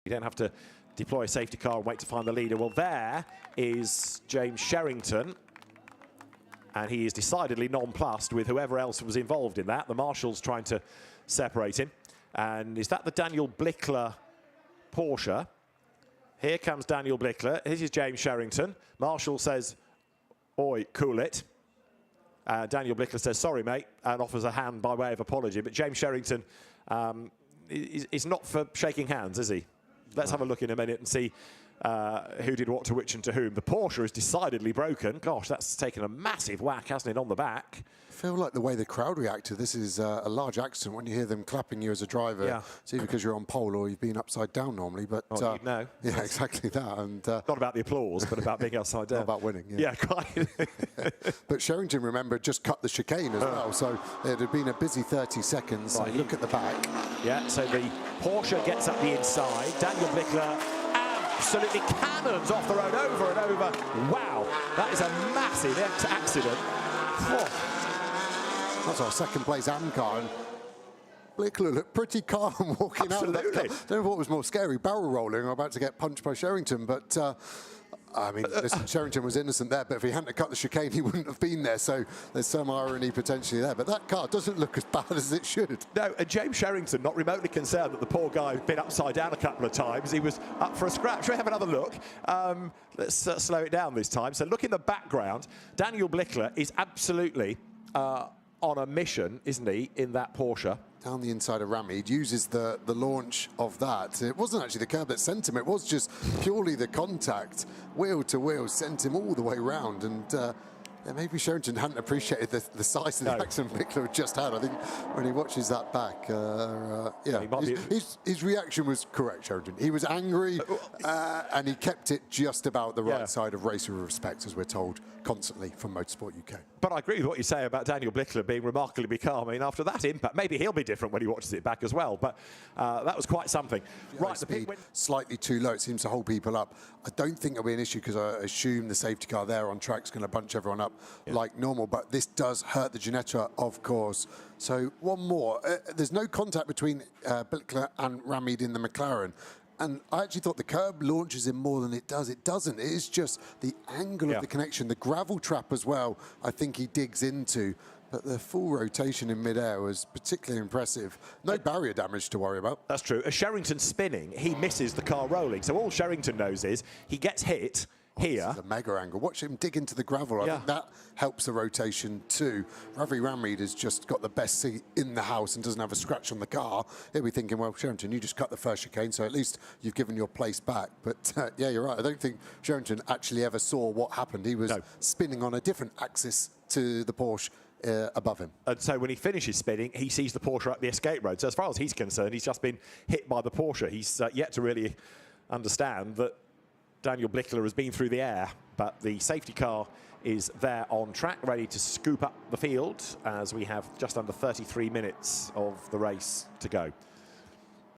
You don't have to deploy a safety car and wait to find the leader. Well, there is James Sherrington, and he is decidedly nonplussed with whoever else was involved in that. The marshal's trying to separate him. And is that the Daniel Blickler Porsche? Here comes Daniel Blickler. This is James Sherrington. Marshall says, "Oi, cool it." Daniel Blickler says, "Sorry, mate," and offers a hand by way of apology. But James Sherrington is not for shaking hands, is he? Let's have a look in a minute and see who did what to which and to whom. The Porsche is decidedly broken. Gosh, that's taken a massive whack, hasn't it, on the back? I feel like the way the crowd reacted, this is a large accident when you hear them clapping you as a driver. Yeah. It's either because you're on pole or you've been upside down normally. But well, you'd know. Yeah, exactly that. And not about the applause, but about being upside down. Not about winning. Yeah, quite. But Sherrington, remember, just cut the chicane as well. So it had been a busy 30 seconds. Right. So look at the back. Yeah, so the Porsche gets up the inside. Daniel Blickler absolutely cannons off the road over and over. Wow, that is a massive accident. Oh. That's our second place AM car. And Blickler looked pretty calm walking out of that car. I don't know what was more scary, barrel rolling or about to get punched by Sherrington. But I mean, listen, Sherrington was innocent there, but if he hadn't cut the chicane, he wouldn't have been there. So there's some irony potentially there. But that car doesn't look as bad as it should. No, and James Sherrington, not remotely concerned that the poor guy had been upside down a couple of times. He was up for a scrap. Shall we have another look? Let's slow it down this time. So look in the background. Daniel Blickler is absolutely on a mission, isn't he, in that Porsche? Down the inside of Ramid, uses the launch of that. It wasn't actually the curb that sent him, it was just purely the contact. Wheel to wheel sent him all the way round. And yeah, maybe Sherrington hadn't appreciated the size of the accident Blickler just had. I think when he watches that back, yeah, his reaction was correct, Sherrington. He was angry and he kept it just about the right side of race with respect, as we're told constantly from Motorsport UK. But I agree with what you say about Daniel Blickler being remarkably calm. I mean, after that impact, maybe he'll be different when he watches it back as well. But that was quite something. Right, the speed slightly too low. It seems to hold people up. I don't think it'll be an issue because I assume the safety car there on track is going to bunch everyone up like normal. But this does hurt the Ginetta, of course. So one more. There's no contact between Blickler and Ramid in the McLaren. And I actually thought the curb launches him more than it does. It doesn't. It is just the angle of the connection. The gravel trap as well, I think he digs into. But the full rotation in midair was particularly impressive. No barrier damage to worry about. That's true. As Sherrington's spinning, he misses the car rolling. So all Sherrington knows is he gets hit here. This is a mega angle. Watch him dig into the gravel. I think that helps the rotation too. Ravi Ramid has just got the best seat in the house and doesn't have a scratch on the car. He'll be thinking, well, Sherrington, you just cut the first chicane, so at least you've given your place back. But yeah, you're right. I don't think Sherrington actually ever saw what happened. He was spinning on a different axis to the Porsche above him. And so when he finishes spinning, he sees the Porsche up the escape road. So as far as he's concerned, he's just been hit by the Porsche. He's yet to really understand that Daniel Blickler has been through the air, but the safety car is there on track, ready to scoop up the field as we have just under 33 minutes of the race to go.